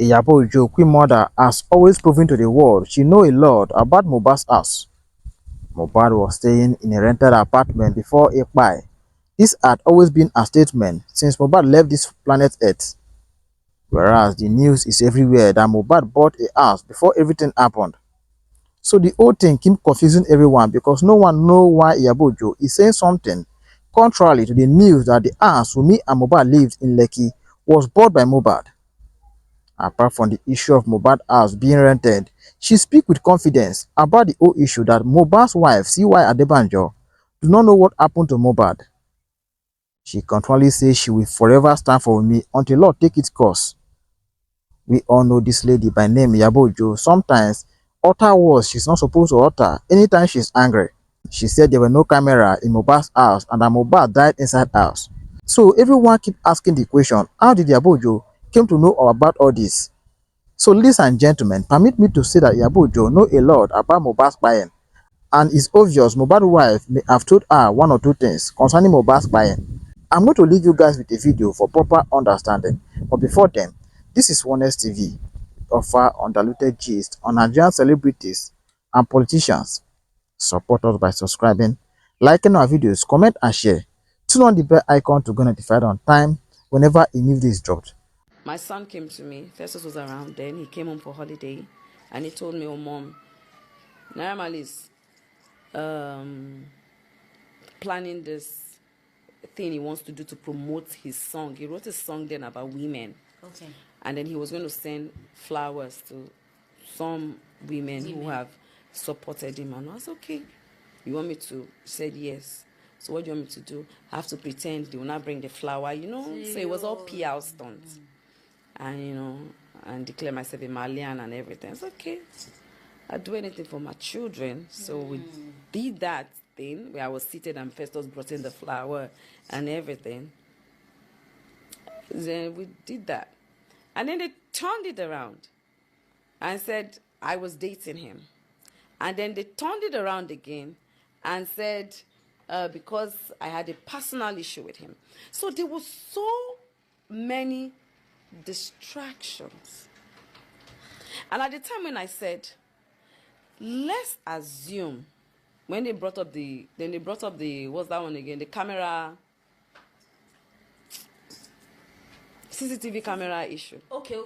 Iyabo Queen Mother has always proven to the world she knows a lot about Mohbad's house. Mohbad was staying in a rented apartment before Ekpai. This had always been a statement since Mohbad left this planet Earth. Whereas the news is everywhere that Mohbad bought a house before everything happened. So the whole thing keep confusing everyone because no one know why Iyabo is saying something contrary to the news that the house Wunmi and Mohbad lived in Lekki was bought by Mohbad. Apart from the issue of Mohbad house being rented, she speaks with confidence about the whole issue that Mohbad's wife, CY Adebanjo, do not know what happened to Mohbad. She continually says she will forever stand for me until Lord take its course. We all know this lady by name Iyabo. Sometimes utter words she's not supposed to utter anytime she's angry. She said there were no camera in Mohbad's house and that Mohbad died inside house. So everyone keep asking the question, how did Iyabo came to know about all this? So ladies and gentlemen, permit me to say that Iyabo know a lot about Mohbad's buying. And it's obvious Mohbad's wife may have told her one or two things concerning Mohbad's buying. I'm going to leave you guys with a video for proper understanding. But before then, this is Moh TV, offer undiluted gist on Nigerian celebrities and politicians. Support us by subscribing, liking our videos, comment and share. Turn on the bell icon to get notified on time whenever a new video is dropped. My son came to me. Festus was around then. He came home for holiday, and he told me, "Oh, mom, Naira Marley is planning this thing he wants to do to promote his song. He wrote a song then about women. Okay. And then he was going to send flowers to some women who have supported him. And I was okay. You want me to? He said yes. So what do you want me to do? I have to pretend they will not bring the flower, So it was all PR stunts. And, and declare myself a Malian and everything. It's okay. I'd do anything for my children. So we did that thing where I was seated and Festus brought in the flower and everything. Then we did that. And then they turned it around and said I was dating him. And then they turned it around again and said because I had a personal issue with him. So there was so many distractions. And at the time when I said, let's assume, when they brought up the, what's that one again? The camera, CCTV camera issue. Okay.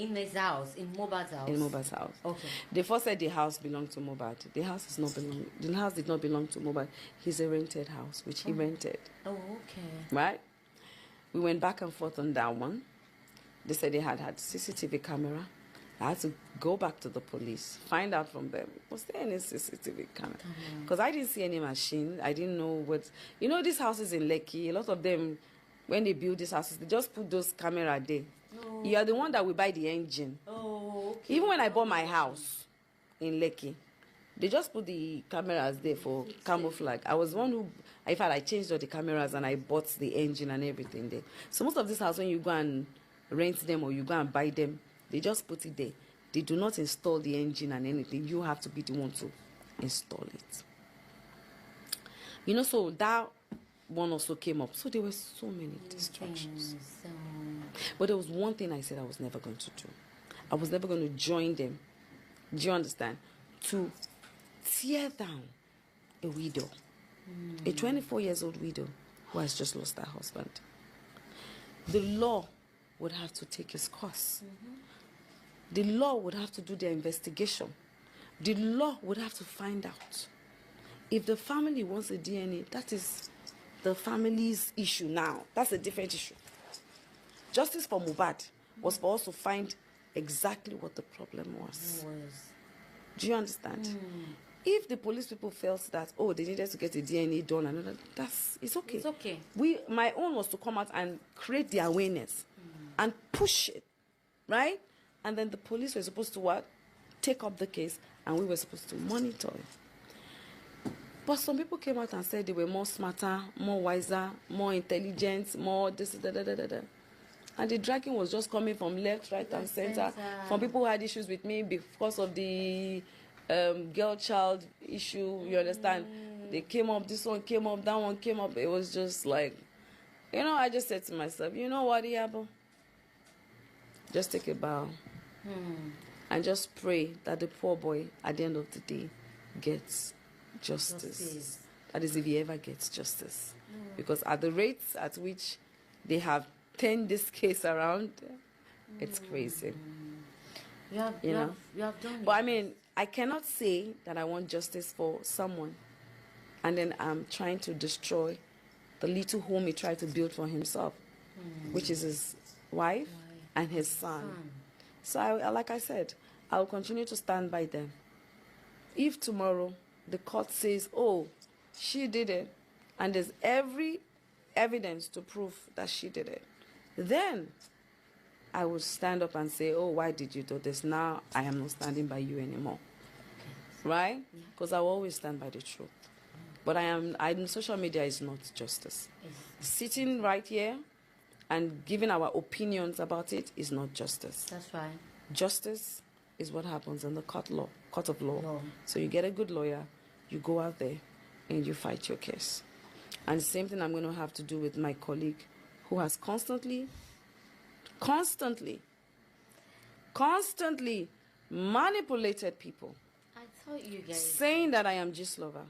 In his house, in Mohbad's house. In Mohbad's house. Okay. They first said the house belonged to Mohbad. The house did not belong to Mohbad. He's a rented house, which he rented. Oh, okay. Right? We went back and forth on that one. They said they had CCTV camera. I had to go back to the police, find out from them, was there any CCTV camera? Because I didn't see any machine. I didn't know what... these houses in Lekki, a lot of them, when they build these houses, they just put those cameras there. Oh. You are the one that will buy the engine. Oh, okay. Even when I bought my house in Lekki, they just put the cameras there for camouflage. I was one who... In fact, I changed all the cameras and I bought the engine and everything there. So most of these houses, when you go and rent them or you go and buy them, they just put it there. They do not install the engine and anything. You have to be the one to install it. So that one also came up. So there were so many distractions. But there was one thing I said I was never going to do. I was never going to join them. Do you understand? To tear down a widow. A 24-year-old widow who has just lost her husband. The law would have to take its course. The law would have to do their investigation. The law would have to find out. If the family wants a DNA, that is the family's issue now. That's a different issue. Justice for Mohbad was for us to find exactly what the problem was. Do you understand? If the police people felt that, they needed to get a DNA done, and it's okay. It's okay. My own was to come out and create the awareness and push it, right? And then the police were supposed to what? Take up the case, and we were supposed to monitor it. But some people came out and said they were more smarter, more wiser, more intelligent, more this, And the dragging was just coming from left, right, and center. From people who had issues with me because of the girl-child issue, you understand? They came up, this one came up, that one came up. It was just like, I just said to myself, you know what, Iyabo? Just take a bow And just pray that the poor boy, at the end of the day, gets justice. That is, if he ever gets justice. Because at the rates at which they have turned this case around, it's crazy. You have done. But I mean, I cannot say that I want justice for someone and then I'm trying to destroy the little home he tried to build for himself, which is his wife and his son. So, like I said, I'll continue to stand by them. If tomorrow the court says, oh, she did it, and there's every evidence to prove that she did it, then I will stand up and say, oh, why did you do this? Now I am not standing by you anymore. Right? Because I will always stand by the truth. But social media is not justice. Sitting right here and giving our opinions about it is not justice. That's right. Justice is what happens in the court of law. So you get a good lawyer, you go out there and you fight your case. And the same thing I'm going to have to do with my colleague who has constantly manipulated people. I thought you guys saying that I am gist lover.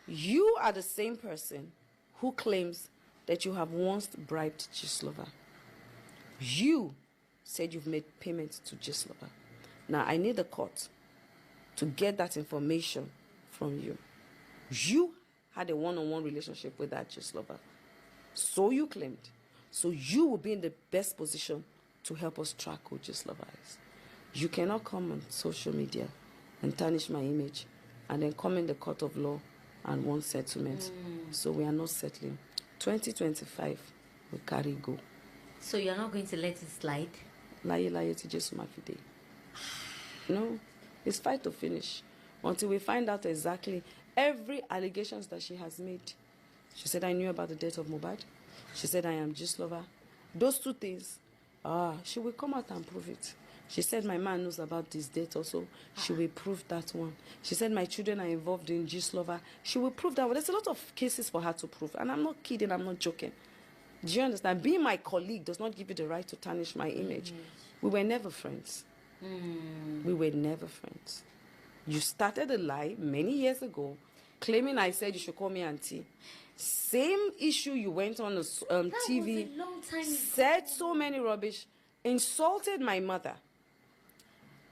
You are the same person who claims that you have once bribed gist lover. You said you've made payments to gist lover. Now I need the court to get that information from you. You had a one-on-one relationship with that gist lover. So you claimed. So you will be in the best position to help us track who gist lover is. You cannot come on social media and tarnish my image and then come in the court of law and want settlement. So we are not settling. 2025 we carry go. So you're not going to let it slide? Lie to Jesus Mafide. No, it's fight to finish until we find out exactly every allegations that she has made. She said I knew about the death of Mohbad. She said I am gist lover. Those two things, she will come out and prove it. She said my man knows about this death also. She will prove that one. She said my children are involved in gist lover. She will prove that one. There's a lot of cases for her to prove. And I'm not kidding, I'm not joking. Do you understand? Being my colleague does not give you the right to tarnish my image. We were never friends. We were never friends. You started a lie many years ago, claiming I said you should call me auntie. Same issue you went on TV, was a long time ago. Said so many rubbish, insulted my mother,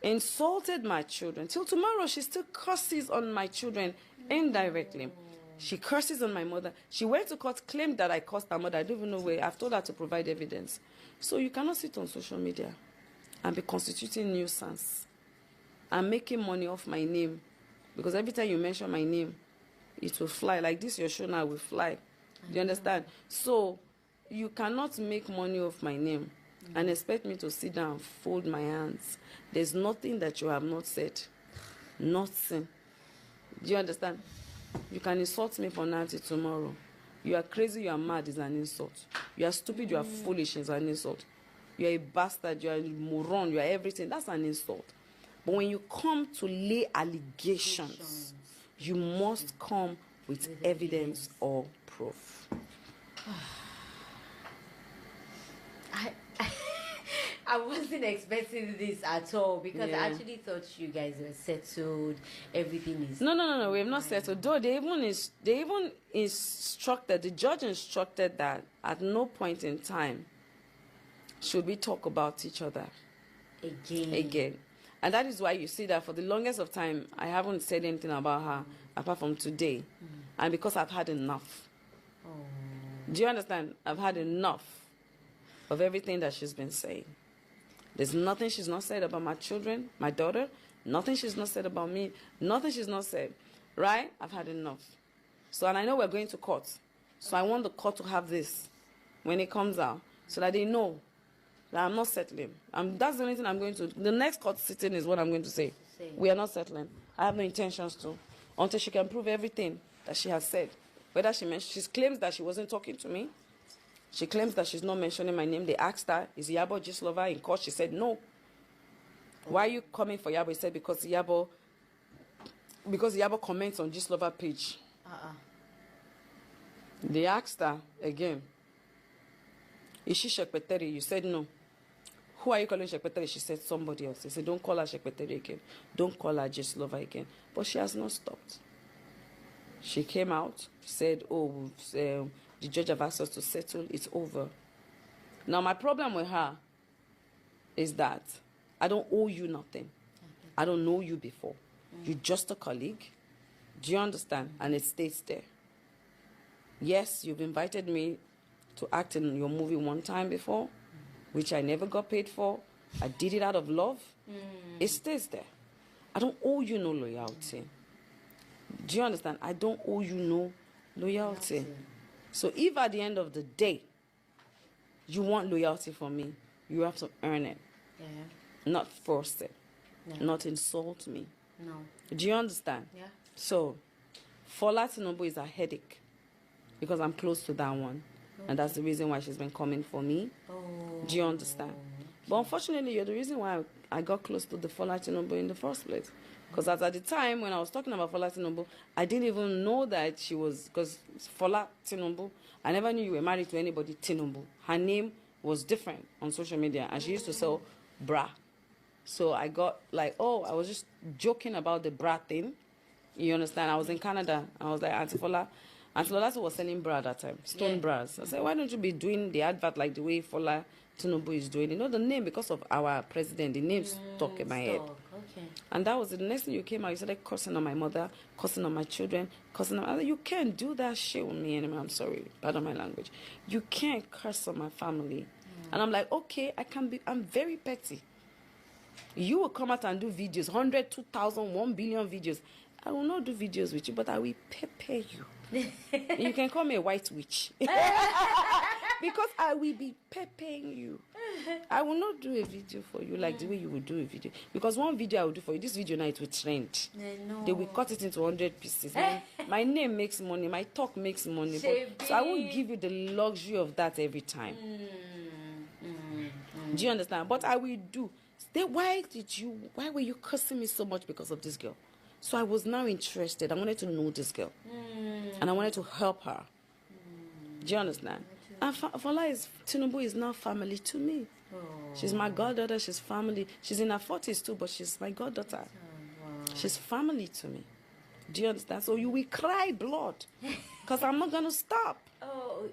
insulted my children. Till tomorrow, she still curses on my children indirectly. She curses on my mother. She went to court, claimed that I cursed her mother. I don't even know where. I've told her to provide evidence. So you cannot sit on social media and be constituting nuisance and making money off my name. Because every time you mention my name, it will fly. Like this, your show now will fly. Do you understand? So you cannot make money off my name and expect me to sit down and fold my hands. There's nothing that you have not said. Nothing. Do you understand? You can insult me from now till tomorrow. You are crazy, you are mad is an insult. You are stupid, you are foolish is an insult. You are a bastard, you are a moron, you are everything. That's an insult. But when you come to lay allegations, you must come with evidence or proof. I wasn't expecting this at all because I actually thought you guys were settled. Everything is No. We have not settled. Though they even instructed, the judge instructed that at no point in time should we talk about each other again. And that is why you see that for the longest of time I haven't said anything about her apart from today, and because I've had enough. Do you understand? I've had enough of everything that she's been saying. There's nothing she's not said about my children, my daughter. Nothing she's not said about me. Nothing she's not said. Right? I've had enough. So, and I know we're going to court. So I want the court to have this when it comes out, so that they know that I'm not settling. That's the only thing I'm going to. The next court sitting is what I'm going to say. We are not settling. I have no intentions to, until she can prove everything that she has said. Whether she claims that she wasn't talking to me. She claims that she's not mentioning my name. They asked her, is Iyabo gist lover in court? She said, no. Why are you coming for Iyabo? He said, because Iyabo comments on gist lover page. They asked her again, is she Shekpeteri? You said no. Who are you calling Shekpetere? She said, somebody else. They said, don't call her Shekpetere again. Don't call her Just Lover again. But she has not stopped. She came out, said, oh, the judge have asked us to settle. It's over. Now, my problem with her is that I don't owe you nothing. I don't know you before. You're just a colleague. Do you understand? And it stays there. Yes, you've invited me to act in your movie one time before, which I never got paid for. I did it out of love. It stays there. I don't owe you no loyalty. Do you understand? I don't owe you no loyalty. So if at the end of the day, you want loyalty from me, you have to earn it. Yeah. Not force it. No. Not insult me. No. Do you understand? Yeah. So, Fola Tinubu is a headache because I'm close to that one. Okay. And that's the reason why she's been coming for me. Oh. Do you understand? But unfortunately, you're the reason why I got close to the Fola Tinubu in the first place. Because at the time when I was talking about Fola Tinubu, I didn't even know that she was, because Fola Tinubu, I never knew you were married to anybody Tinubu. Her name was different on social media, and she used to sell bra. So I got like, oh, I was just joking about the bra thing. You understand? I was in Canada. I was like, Auntie Fola was selling bra at that time, stone bras. I said, why don't you be doing the advert like the way Fola Tinubu is doing? You know the name, because of our president, the name stuck in my head. Okay. And that was the next thing you came out. You started cursing on my mother, cursing on my children, cursing on. I said, you can't do that shit with me anymore. I'm sorry, pardon my language. You can't curse on my family. And I'm like, okay, I'm very petty. You will come out and do videos, 100, 2,000, 1 billion videos. I will not do videos with you, but I will pay you. You can call me a white witch. Because I will be paying you. I will not do a video for you like the way you would do a video. Because one video I will do for you, this video now it will trend. No. They will cut it into 100 pieces. My name makes money, my talk makes money. But, so I won't give you the luxury of that every time. Do you understand? But I will do. Why were you cursing me so much because of this girl? So I was now interested. I wanted to know this girl. And I wanted to help her. Do you understand? And Tinubu is now family to me. Oh. She's my goddaughter. She's family. She's in her 40s too, but she's my goddaughter. Wow. She's family to me. Do you understand? So you will cry blood. Because I'm not going to stop. Oh,